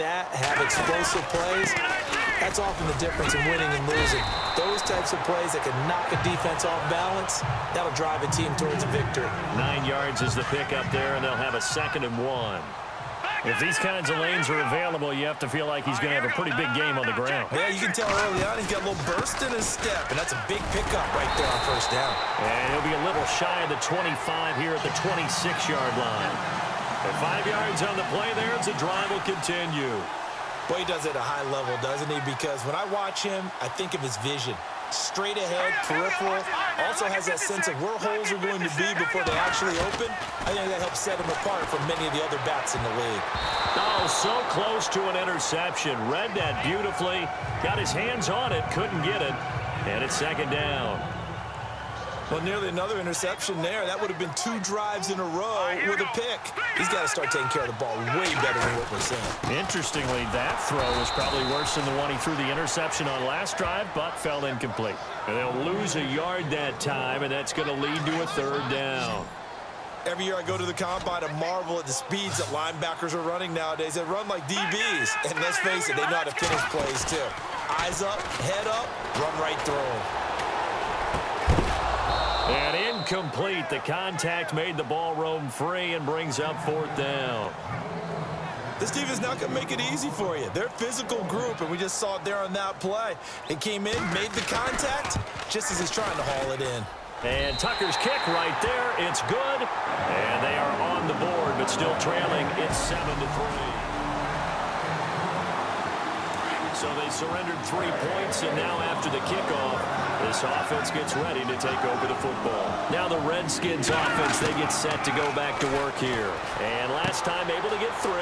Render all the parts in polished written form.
that, have explosive plays, that's often the difference in winning and losing. Those types of plays that can knock a defense off balance, that'll drive a team towards a victory. 9 yards is the pickup there, and they'll have a 2nd and 1. If these kinds of lanes are available, you have to feel like he's going to have a pretty big game on the ground. Yeah, you can tell early on he's got a little burst in his step, and that's a big pickup right there on first down. And he'll be a little shy of the 25 here at the 26-yard line. And 5 yards on the play there as the drive will continue. Boy, he does it at a high level, doesn't he? Because when I watch him, I think of his vision. Straight ahead, peripheral, also has that sense of where holes are going to be before they actually open. I think that helps set him apart from many of the other backs in the league. Oh, so close to an interception. Read that beautifully. Got his hands on it, couldn't get it. And it's 2nd down. Well, nearly another interception there. That would have been 2 drives in a row with a pick. He's got to start taking care of the ball way better than what we're seeing. Interestingly, that throw was probably worse than the one he threw the interception on last drive, but fell incomplete. And they'll lose a yard that time, and that's going to lead to a 3rd down. Every year I go to the combine and marvel at the speeds that linebackers are running nowadays. They run like DBs. And let's face it, they know how to finish plays too. Eyes up, head up, run right through them. And incomplete. The contact made the ball roam free and brings up 4th down. This team is not going to make it easy for you. They're a physical group, and we just saw it there on that play. It came in, made the contact, just as he's trying to haul it in. And Tucker's kick right there. It's good. And they are on the board, but still trailing. It's 7-3. So they surrendered 3 points, and now after the kickoff, this offense gets ready to take over the football. Now the Redskins offense, they get set to go back to work here. And last time able to get 3.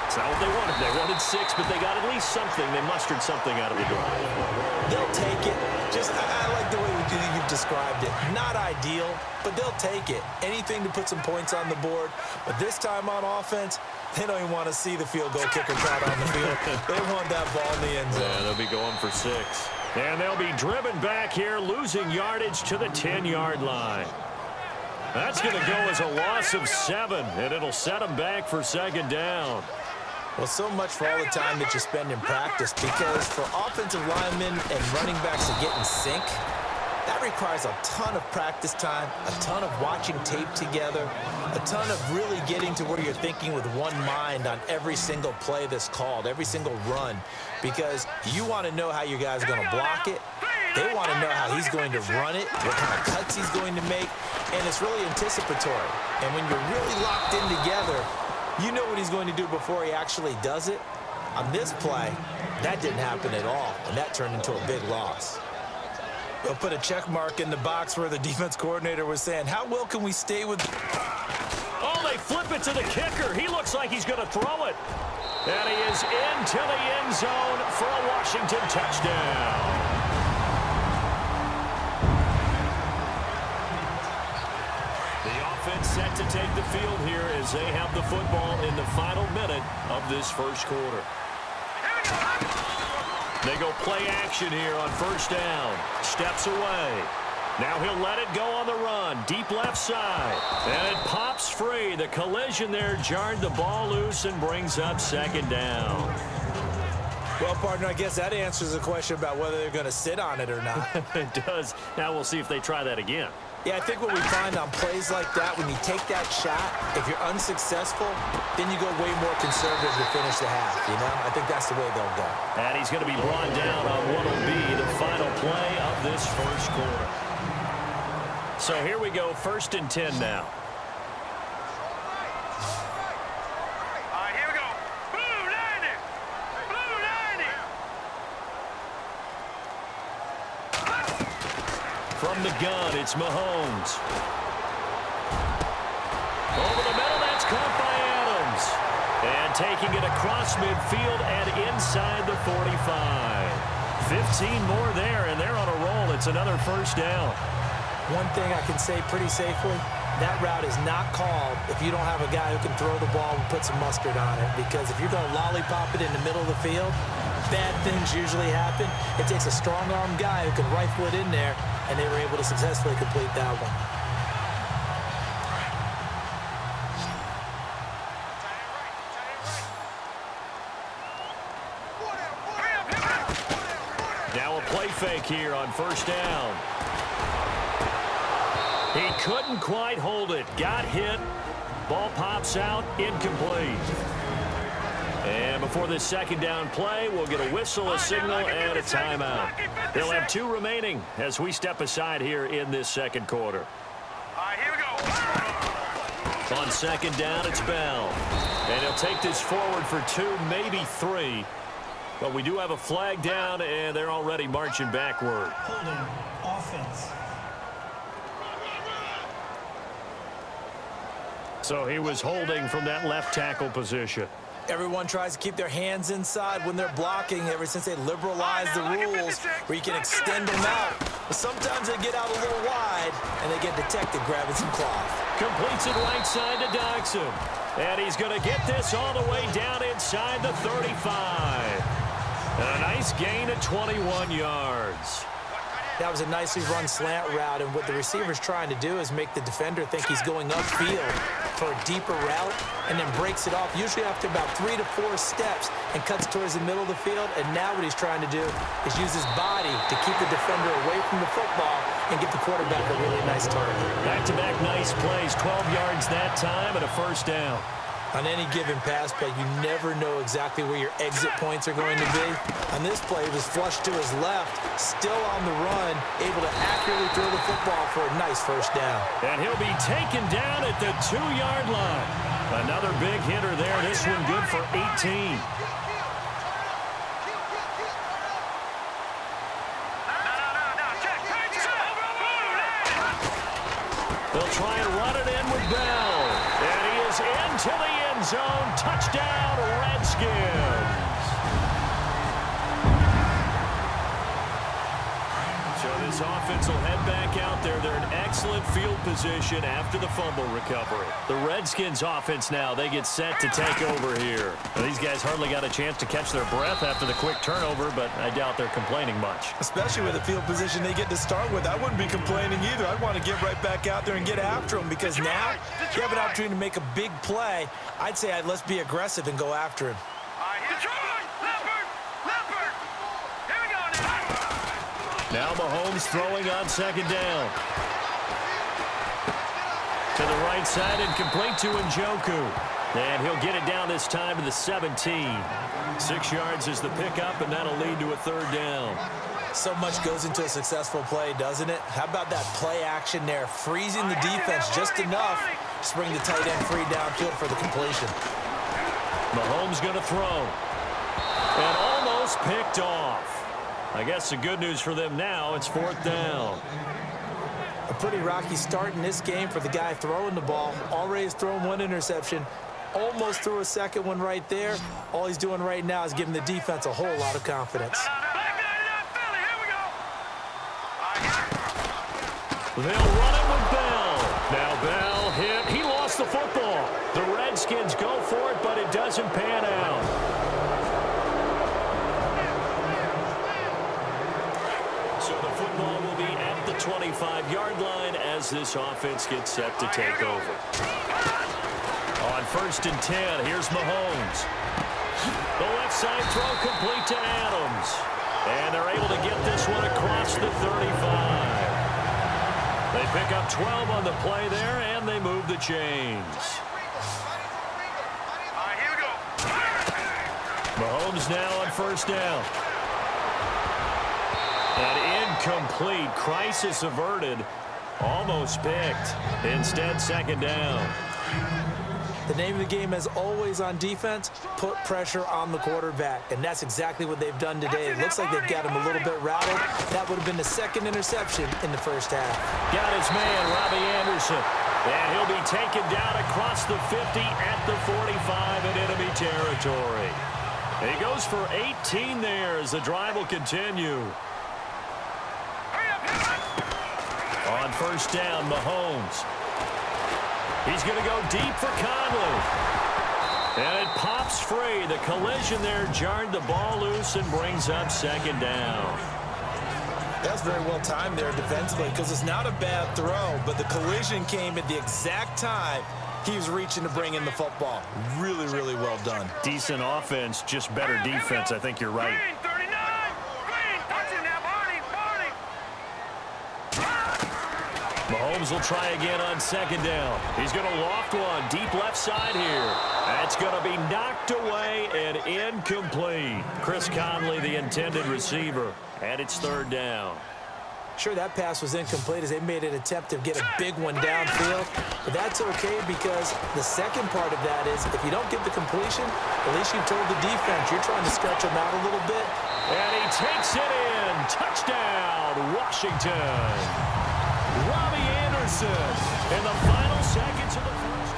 It's not what they wanted. They wanted 6, but they got at least something. They mustered something out of the drive. They'll take it. I like the way you've described it. Not ideal, but they'll take it. Anything to put some points on the board. But this time on offense, they don't even want to see the field goal kicker trot on the field. They want that ball in the end zone. Yeah, they'll be going for 6. And they'll be driven back here, losing yardage to the 10-yard line. That's going to go as a loss of 7, and it'll set them back for 2nd down. Well, so much for all the time that you spend in practice, because for offensive linemen and running backs to get in sync, that requires a ton of practice time, a ton of watching tape together, a ton of really getting to where you're thinking with one mind on every single play that's called, every single run, because you want to know how your guy's going to block it. They want to know how he's going to run it, what kind of cuts he's going to make, and it's really anticipatory. And when you're really locked in together, you know what he's going to do before he actually does it. On this play, that didn't happen at all, and that turned into a big loss. They'll put a check mark in the box where the defense coordinator was saying, how well can we stay with... Oh, they flip it to the kicker. He looks like he's going to throw it. And he is into the end zone for a Washington touchdown. Set to take the field here as they have the football in the final minute of this first quarter. They go play action here on first down. Steps away. Now he'll let it go on the run. Deep left side. And it pops free. The collision there jarred the ball loose and brings up 2nd down. Well, partner, I guess that answers the question about whether they're going to sit on it or not. It does. Now we'll see if they try that again. Yeah, I think what we find on plays like that, when you take that shot, if you're unsuccessful, then you go way more conservative to finish the half, you know? I think that's the way they'll go. And he's going to be brought down on what will be the final play of this first quarter. So here we go, 1st and 10 now. From the gun, it's Mahomes. Over the middle, that's caught by Adams. And taking it across midfield and inside the 45. 15 more there, and they're on a roll. It's another first down. One thing I can say pretty safely, that route is not called if you don't have a guy who can throw the ball and put some mustard on it. Because if you're going to lollipop it in the middle of the field, bad things usually happen. It takes a strong-arm guy who can rifle it in there, and they were able to successfully complete that one. play fake here on first down. He couldn't quite hold it. Got hit. Ball pops out. Incomplete. And before this second down play, we'll get a whistle, a signal, and a timeout. They'll have 2 remaining as we step aside here in this second quarter. All right, here we go. On second down, it's Bell. And he'll take this forward for 2, maybe 3. But we do have a flag down, and they're already marching backward. Holding offense. So he was holding from that left tackle position. Everyone tries to keep their hands inside when they're blocking ever since they liberalized the rules where you can extend them out. But sometimes they get out a little wide, and they get detected grabbing some cloth. Completes it right side to Dodson. And he's going to get this all the way down inside the 35. And a nice gain of 21 yards. That was a nicely run slant route, and what the receiver's trying to do is make the defender think he's going upfield for a deeper route and then breaks it off, usually after about 3 to 4 steps, and cuts towards the middle of the field. And now what he's trying to do is use his body to keep the defender away from the football and get the quarterback a really nice target. Back-to-back nice plays, 12 yards that time and a first down. On any given pass play, you never know exactly where your exit points are going to be. On this play, he was flushed to his left, still on the run, able to accurately throw the football for a nice first down. And he'll be taken down at the 2-yard line. Another big hitter there. This one good for 18. They'll try and run it in with Bell. And he is into the end zone. Touchdown, Redskins. So this offense will head back out there. They're in excellent field position after the fumble recovery. The Redskins offense now, they get set to take over here. Now, these guys hardly got a chance to catch their breath after the quick turnover, but I doubt they're complaining much. Especially with the field position they get to start with. I wouldn't be complaining either. I'd want to get right back out there and get after them, because now you have an opportunity to make a big play. I'd say let's be aggressive and go after him. Now Mahomes throwing on second down. To the right side and complete to Njoku. And he'll get it down this time to the 17. 6 yards is the pickup, and that'll lead to a third down. So much goes into a successful play, doesn't it? How about that play action there? Freezing the defense just enough to bring the tight end free downfield for the completion. Mahomes going to throw. And almost picked off. I guess the good news for them now, it's 4th down. A pretty rocky start in this game for the guy throwing the ball. Already has thrown 1 interception. Almost threw a second one right there. All he's doing right now is giving the defense a whole lot of confidence. They'll run it with Bell. Now Bell hit. He lost the football. The Redskins go for it, but it doesn't pan out. So the football will be at the 25-yard line as this offense gets set to take over. On 1st and 10, here's Mahomes. The left side throw complete to Adams. And they're able to get this one across the 35. They pick up 12 on the play there, and they move the chains. Mahomes now on 1st down. And incomplete. Crisis averted. Almost picked. Instead, 2nd down. The name of the game, as always on defense, put pressure on the quarterback. And that's exactly what they've done today. It looks like they've got him a little bit rattled. That would have been the 2nd interception in the first half. Got his man, Robbie Anderson. And he'll be taken down across the 50 at the 45 in enemy territory. And he goes for 18 there as the drive will continue. On 1st down, Mahomes. He's going to go deep for Conley. And it pops free. The collision there jarred the ball loose and brings up 2nd down. That's very well timed there defensively, because it's not a bad throw, but the collision came at the exact time he was reaching to bring in the football. Really, really well done. Decent offense, just better defense. I think you're right. Mahomes will try again on second down. He's going to loft one deep left side here. That's going to be knocked away and incomplete. Chris Conley, the intended receiver, and it's third down. Sure, that pass was incomplete as they made an attempt to get a big one downfield, but that's okay because the second part of that is if you don't get the completion, at least you've told the defense you're trying to stretch them out a little bit. And he takes it in. Touchdown, Washington. Robbie Anderson in the final seconds of the first.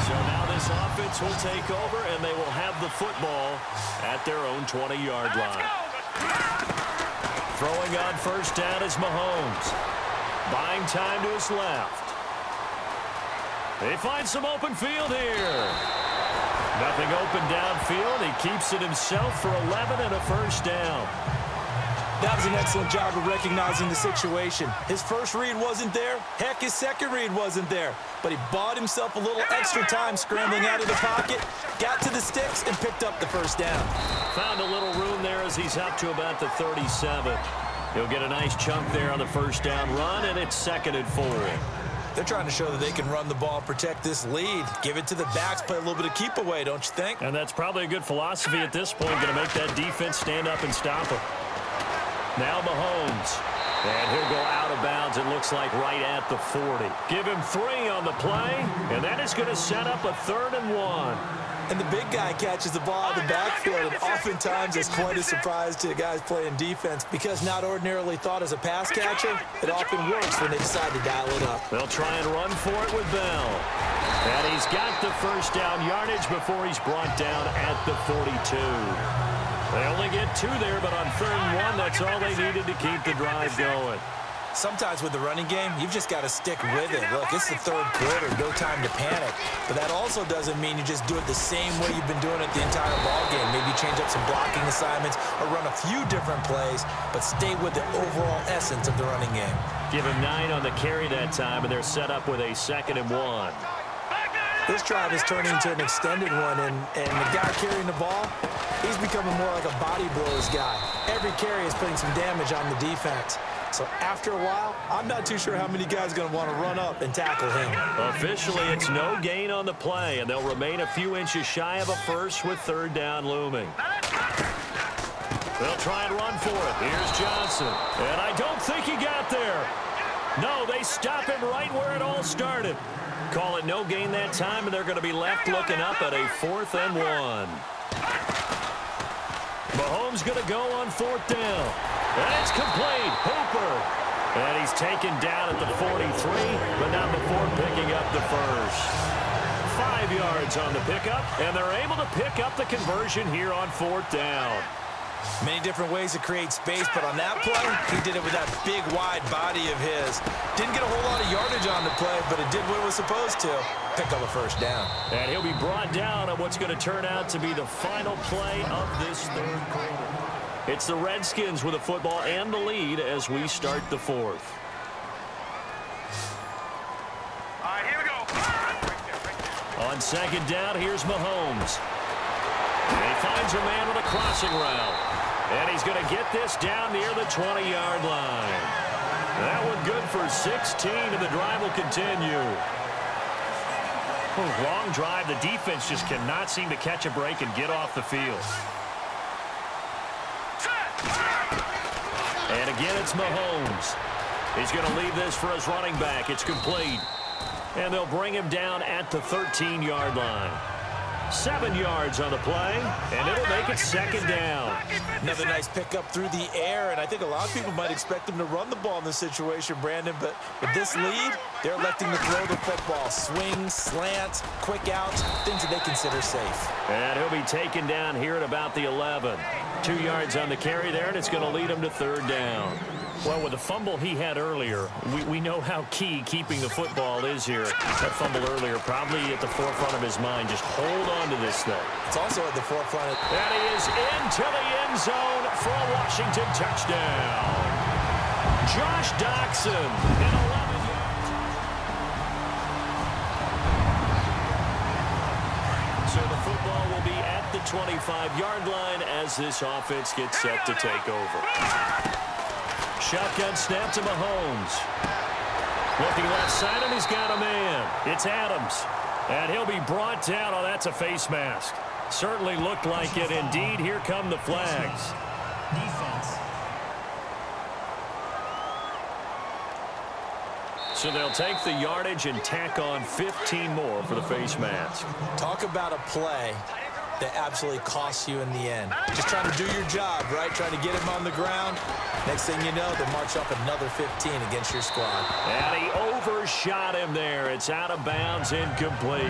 So now this offense will take over, and they will have the football at their own 20-yard line. Throwing on first down is Mahomes. Buying time to his left. They find some open field here. Nothing open downfield. He keeps it himself for 11 and a first down. That was an excellent job of recognizing the situation. His first read wasn't there. Heck, his second read wasn't there. But he bought himself a little extra time scrambling out of the pocket, got to the sticks, and picked up the first down. Found a little room there as he's up to about the 37. He'll get a nice chunk there on the first down run, and it's 2nd and 4. They're trying to show that they can run the ball, protect this lead, give it to the backs, play a little bit of keep away, don't you think? And that's probably a good philosophy at this point, going to make that defense stand up and stop him. Now Mahomes, and he'll go out of bounds, it looks like right at the 40. Give him 3 on the play, and that is going to set up a 3rd and 1. And the big guy catches the ball out of the backfield, and oftentimes it's quite a surprise to the guys playing defense because not ordinarily thought as a pass catcher, it often works when they decide to dial it up. They'll try and run for it with Bell. And he's got the first down yardage before he's brought down at the 42. They only get 2 there, but on 3rd and 1, that's all they needed to keep the drive going. Sometimes with the running game, you've just got to stick with it. Look, it's the 3rd quarter, no time to panic. But that also doesn't mean you just do it the same way you've been doing it the entire ball game. Maybe change up some blocking assignments or run a few different plays, but stay with the overall essence of the running game. Give him 9 on the carry that time, and they're set up with a 2nd and 1. This drive is turning into an extended one, and the guy carrying the ball, he's becoming more like a body blows guy. Every carry is putting some damage on the defense. So after a while, I'm not too sure how many guys are going to want to run up and tackle him. Officially, it's no gain on the play, and they'll remain a few inches shy of a first with 3rd down looming. They'll try and run for it. Here's Johnson. And I don't think he got there. No, they stop him right where it all started. Call it no gain that time, and they're going to be left looking up at a 4th and 1. Mahomes going to go on 4th down. And it's complete. Hooper. And he's taken down at the 43, but not before picking up the first. 5 yards on the pickup, and they're able to pick up the conversion here on 4th down. Many different ways to create space, but on that play, he did it with that big, wide body of his. Didn't get a whole lot of yardage on the play, but it did what it was supposed to. Pick up a first down. And he'll be brought down on what's going to turn out to be the final play of this 3rd quarter. It's the Redskins with the football and the lead as we start the 4th. All right, here we go. On 2nd down, here's Mahomes. And he finds a man with a crossing route. And he's going to get this down near the 20-yard line. That one good for 16, and the drive will continue. Long drive. The defense just cannot seem to catch a break and get off the field. And again, it's Mahomes. He's going to leave this for his running back. It's complete. And they'll bring him down at the 13-yard line. 7 yards on the play, and it'll make it 2nd down. Another nice pickup through the air, and I think a lot of people might expect them to run the ball in this situation, Brandon, but with this lead, they're electing to throw the football. Swings, slants, quick outs, things that they consider safe. And he'll be taken down here at about the 11. 2 yards on the carry there, and it's going to lead him to 3rd down. Well, with the fumble he had earlier, we know how key keeping the football is here. That fumble earlier probably at the forefront of his mind. Just hold on to this thing. It's also at the forefront. And he is into the end zone for a Washington touchdown. Josh Doxson in 11 yards. So the football will be at the 25-yard line as this offense gets set to take over. Shotgun snap to Mahomes. Looking left side, and he's got a man. It's Adams. And he'll be brought down. Oh, that's a face mask. Certainly looked like it. Indeed, here come the flags. Defense. So they'll take the yardage and tack on 15 more for the face mask. Talk about a play that absolutely costs you in the end. Just trying to do your job, right? Trying to get him on the ground. Next thing you know, they'll march up another 15 against your squad. And he overshot him there. It's out of bounds, incomplete.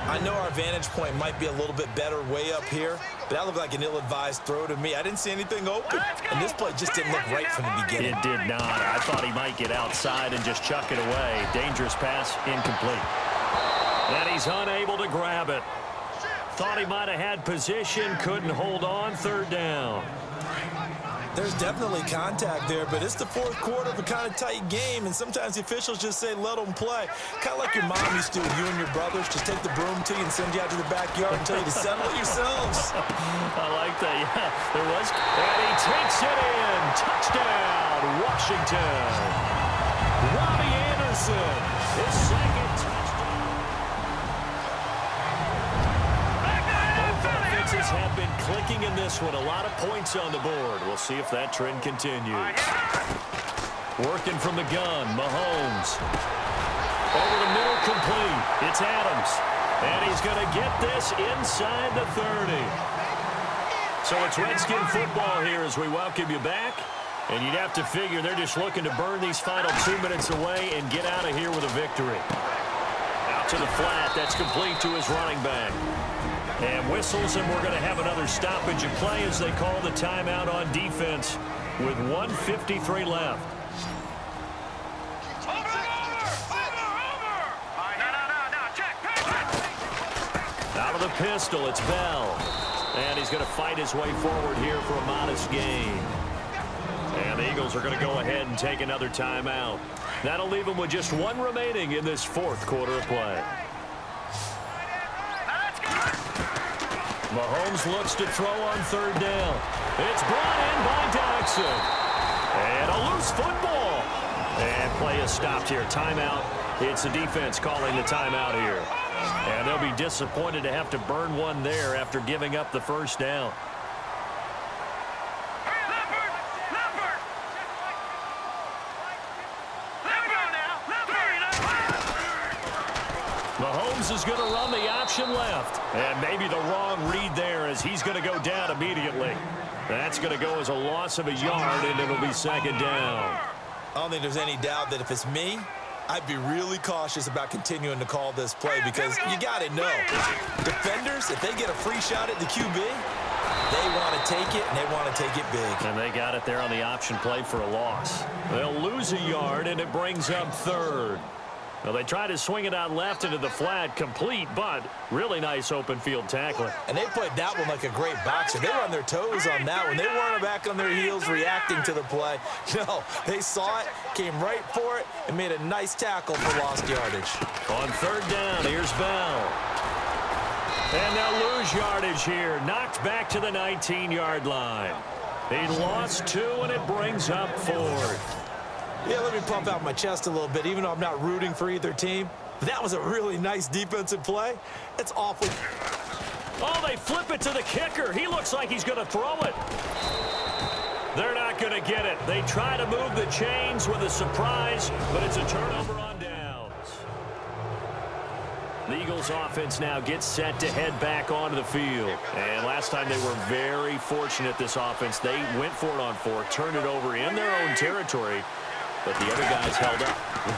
I know our vantage point might be a little bit better way up here, but that looked like an ill-advised throw to me. I didn't see anything open, and this play just didn't look right from the beginning. It did not. I thought he might get outside and just chuck it away. Dangerous pass, incomplete. And he's unable to grab it. Thought he might have had position, couldn't hold on, third down. There's definitely contact there, but it's the fourth quarter of a kind of tight game, and sometimes the officials just say, let them play. Kind of like your mom used to with you and your brothers. Just take the broom to you and send you out to the backyard and tell you to settle it yourselves. I like that, yeah. There was. And he takes it in. Touchdown, Washington. Robbie Anderson, his second touchdown. Have been clicking in this one. A lot of points on the board. We'll see if that trend continues. Working from the gun, Mahomes. Over the middle, complete. It's Adams. And he's going to get this inside the 30. So it's Redskin football here as we welcome you back. And you'd have to figure they're just looking to burn these final 2 minutes away and get out of here with a victory. Out to the flat. That's complete to his running back. And whistles, and we're going to have another stoppage of play as they call the timeout on defense with 1:53 left. Out of the pistol, it's Bell. And he's going to fight his way forward here for a modest gain. And the Eagles are going to go ahead and take another timeout. That'll leave them with just one remaining in this fourth quarter of play. Mahomes looks to throw on third down. It's brought in by Jackson. And a loose football. And play is stopped here. Timeout. It's the defense calling the timeout here. And they'll be disappointed to have to burn one there after giving up the first down. Mahomes is going to run the option left. And maybe the wrong read there as he's going to go down immediately. That's going to go as a loss of a yard, and it'll be second down. I don't think there's any doubt that if it's me, I'd be really cautious about continuing to call this play because you got to know, defenders, if they get a free shot at the QB, they want to take it, and they want to take it big. And they got it there on the option play for a loss. They'll lose a yard, and it brings up third. Well, they try to swing it out left into the flat, complete, but really nice open field tackling. And they played that one like a great boxer. They were on their toes on that one. They weren't back on their heels reacting to the play. No, they saw it, came right for it, and made a nice tackle for lost yardage. On third down, here's Bell. And they'll lose yardage here. Knocked back to the 19-yard line. He lost two, and it brings up fourth. Yeah, let me pump out my chest a little bit, even though I'm not rooting for either team. That was a really nice defensive play. It's awful. Oh, they flip it to the kicker. He looks like he's going to throw it. They're not going to get it. They try to move the chains with a surprise, but it's a turnover on downs. The Eagles offense now gets set to head back onto the field. And last time they were very fortunate, this offense. They went for it on fourth, turned it over in their own territory. But the other guys held up.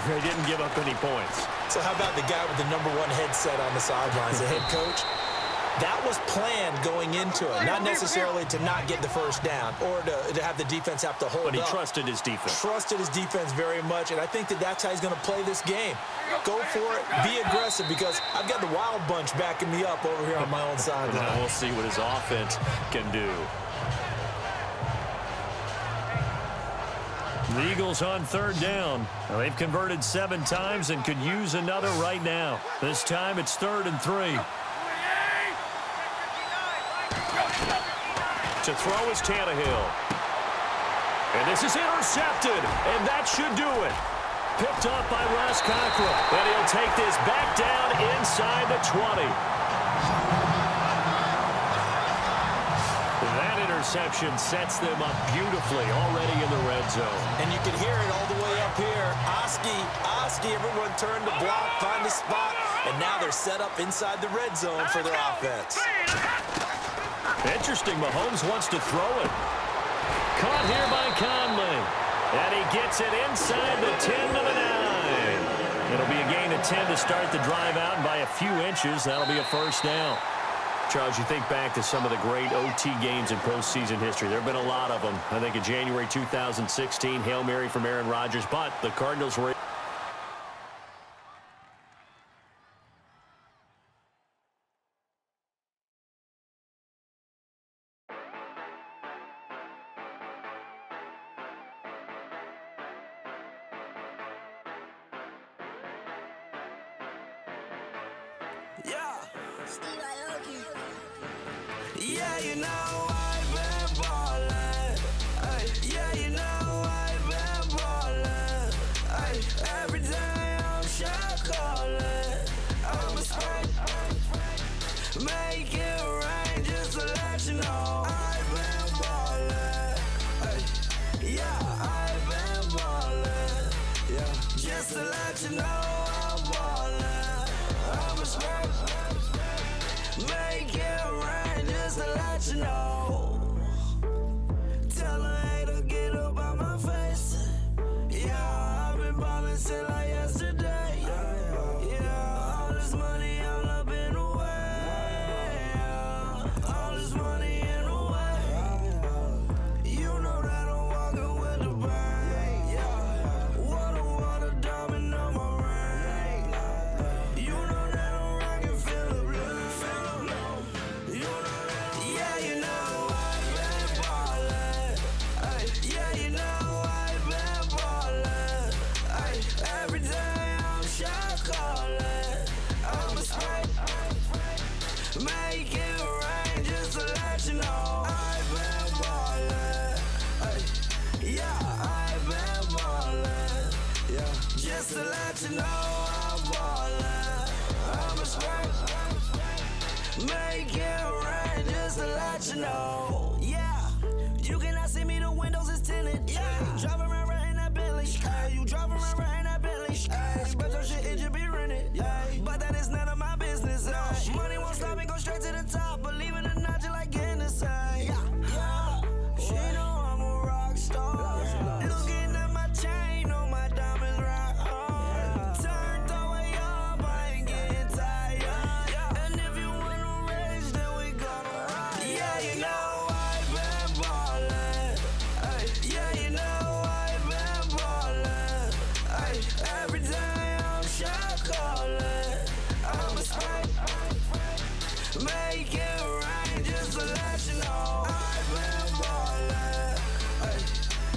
They didn't give up any points. So how about the guy with the #1 headset on the sidelines, the head coach? That was planned going into it, not necessarily to not get the first down or to have the defense have to hold up. But he trusted his defense. Trusted his defense very much, and I think that's how he's going to play this game. Go for it, be aggressive, because I've got the wild bunch backing me up over here on my own sideline. We'll see what his offense can do. The Eagles on third down. Now, they've converted 7 times and could use another right now. This time it's 3rd and 3. To throw is Tannehill. And this is intercepted, and that should do it. Picked up by Ross Cockrell, and he'll take this back down inside the 20. That interception sets them up beautifully already in the red zone. And you can hear it all the way up here. Oski, everyone turned to block, find a spot, and now they're set up inside the red zone for their offense. Interesting, Mahomes wants to throw it. Caught here by Conley. And he gets it inside the 10 to the 9. It'll be a gain of 10 to start the drive out, and by a few inches, that'll be a first down. Charles, you think back to some of the great OT games in postseason history. There have been a lot of them. I think in January 2016, Hail Mary from Aaron Rodgers, but the Cardinals were... Yeah, you know I've been ballin'. Yeah, you know I've been ballin'. Every day I'm shot callin'. I'm a spray. Make it rain just to let you know I've been ballin'. Yeah, I've been ballin'. Yeah, just to let you know I'm ballin'. I'm a spray. Make it rain just to let you know. Tell a hater get up out my face. Yeah, I've been ballin' since like yesterday. Yeah, all this money all up in the way. All this money in the way. You know that I'm walking with the bank. Water, diamond on my ring. You know that I'm rockin' feel the blue. Yeah, you know I've been ballin'. Yeah, you know I've been ballin'. Every day I'm shot callin'. I'm a spray. Make it rain just to let you know I've been ballin'. Yeah, I've been ballin'. Yeah, just to let you know I'm ballin'. I'm a spray. Make it rain just to let you know. Yeah, you cannot see me, the windows is tinted. Yeah, driving around right in that Bentley. You driving around right in that Bentley. But your shit, it just be rented. But that is none of my business. Money won't stop me, go straight to the top. Believe it or not, you like getting the same. Yeah, she know I'm a rock star. Looking at my chain, on my diamonds rock hard. Turned the way up, I ain't getting tired. And if you wanna race, then we gonna ride. Yeah, you know I've been ballin'. Yeah, you know I've been ballin'. Every day I'm shot callin'. I'm a spray. Make it rain just to let you know I've been ballin'.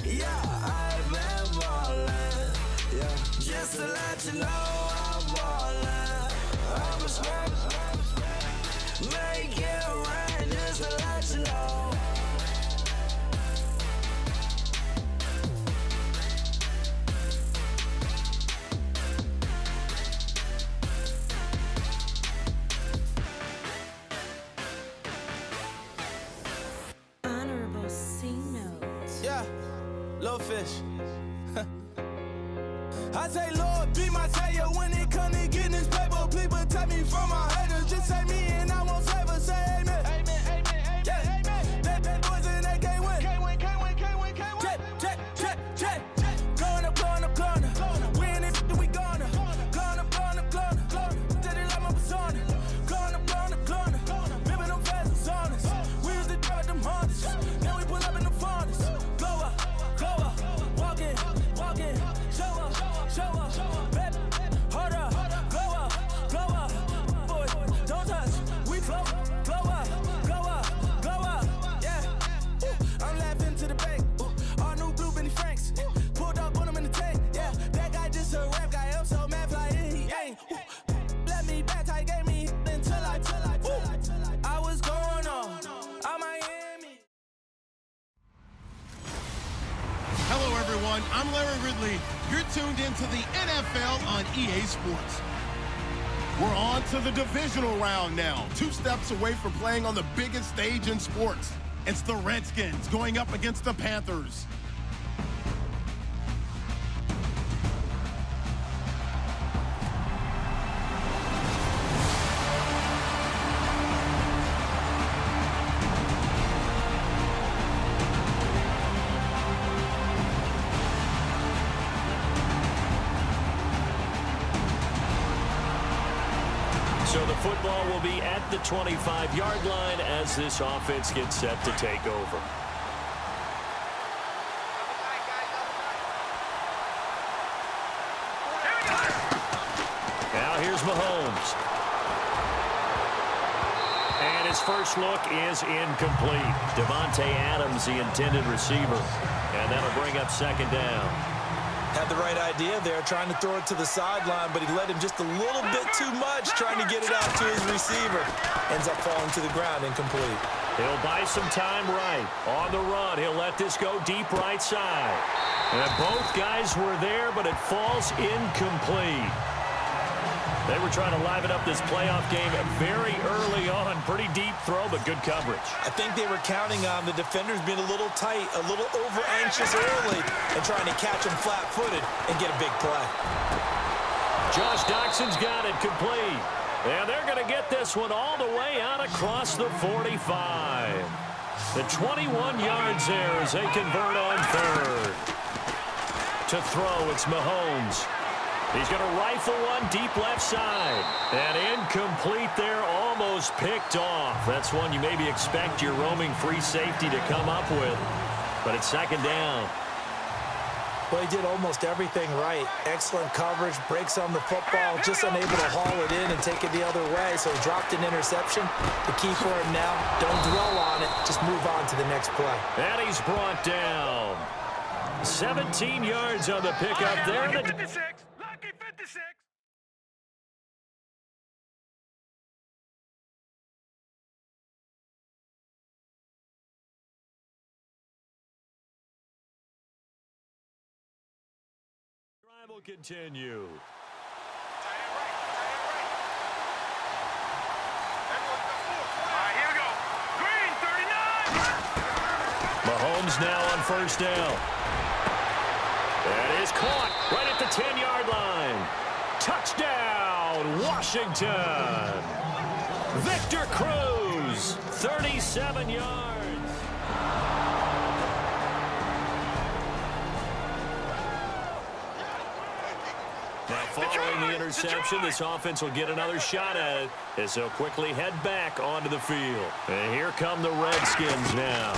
Yeah, I've been ballin'. Yeah, just to let you know I'm ballin'. I'm a spray. Make it rain just to let you know. Honorable C note. Yeah, little fish. I say, Lord, be my savior when it come to getting this paper. Please protect me from my haters. Just say me and I won't save her. Say amen. Amen, amen, yeah. Amen. That boys and they can't win. Can't win, can't win, can't win, can't win. Check. Going up. Win it, we gonna. Going up. Did it like my persona. Going up. Ripping them fast on us. We used to drive them Hondas. Now we pull up in the furnace. Go up. Walk in. Show up. Baby, hold up. Absolutely. You're tuned into the NFL on EA Sports. We're on to the divisional round now. 2 steps away from playing on the biggest stage in sports. It's the Redskins going up against the Panthers. So the football will be at the 25-yard line as this offense gets set to take over. Now here's Mahomes. And his first look is incomplete. Devontae Adams, the intended receiver. And that'll bring up second down. Had the right idea there, trying to throw it to the sideline, but he led him just a little bit too much, trying to get it out to his receiver. Ends up falling to the ground, incomplete. He'll buy some time right. On the run, he'll let this go deep right side. And both guys were there, but it falls incomplete. They were trying to liven up this playoff game very early on. Pretty deep throw, but good coverage. I think they were counting on the defenders being a little tight, a little over-anxious early, and trying to catch him flat-footed and get a big play. Josh Doxson's got it complete. And they're going to get this one all the way out across the 45. The 21 yards there as they convert on third. To throw, it's Mahomes. He's going to rifle one deep left side. And incomplete there, almost picked off. That's one you maybe expect your roaming free safety to come up with. But it's second down. Well, he did almost everything right. Excellent coverage, breaks on the football, just unable to haul it in and take it the other way. So he dropped an interception. The key for him now, don't dwell on it. Just move on to the next play. And he's brought down. 17 yards on the pickup there. Lucky 56. Lucky 56. Drive will continue. Here we go. Green, 39. Mahomes now on first down. That is caught right at the 10-yard line. Touchdown, Washington. Victor Cruz, 37 yards. Now following the interception, this offense will get another shot at it as they'll quickly head back onto the field. And here come the Redskins now.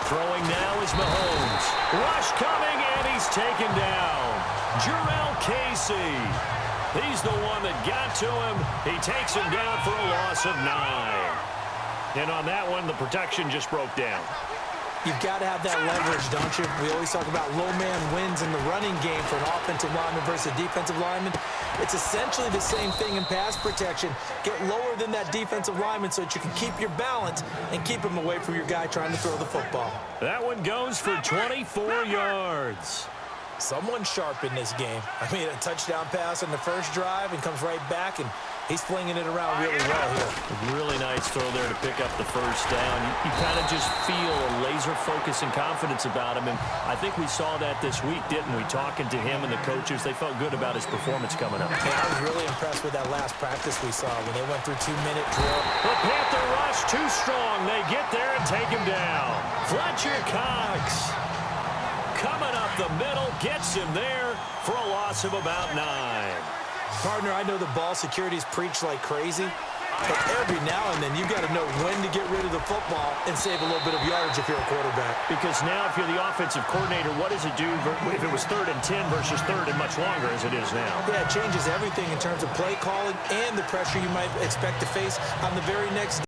Throwing now is Mahomes. Rush coming, and he's taken down. Jarrell Casey. He's the one that got to him. He takes him down for a loss of 9. And on that one, the protection just broke down. You've got to have that leverage, don't you? We always talk about low man wins in the running game for an offensive lineman versus a defensive lineman. It's essentially the same thing in pass protection. Get lower than that defensive lineman so that you can keep your balance and keep him away from your guy trying to throw the football. That one goes for 24 yards. Someone's sharp in this game. I mean, a touchdown pass on the first drive and comes right back, and he's flinging it around really well here. Really nice throw there to pick up the first down. You kind of just feel a laser focus and confidence about him, and I think we saw that this week, didn't we? Talking to him and the coaches, they felt good about his performance coming up. Yeah, I was really impressed with that last practice we saw when they went through 2-minute drill. The Panther rush too strong. They get there and take him down. Fletcher Cox coming up the middle, gets him there for a loss of about 9. Partner, I know the ball security's preached like crazy, but every now and then you got to know when to get rid of the football and save a little bit of yardage if you're a quarterback. Because now if you're the offensive coordinator, what does it do if it was 3rd and 10 versus 3rd and much longer as it is now? Yeah, it changes everything in terms of play calling and the pressure you might expect to face on the very next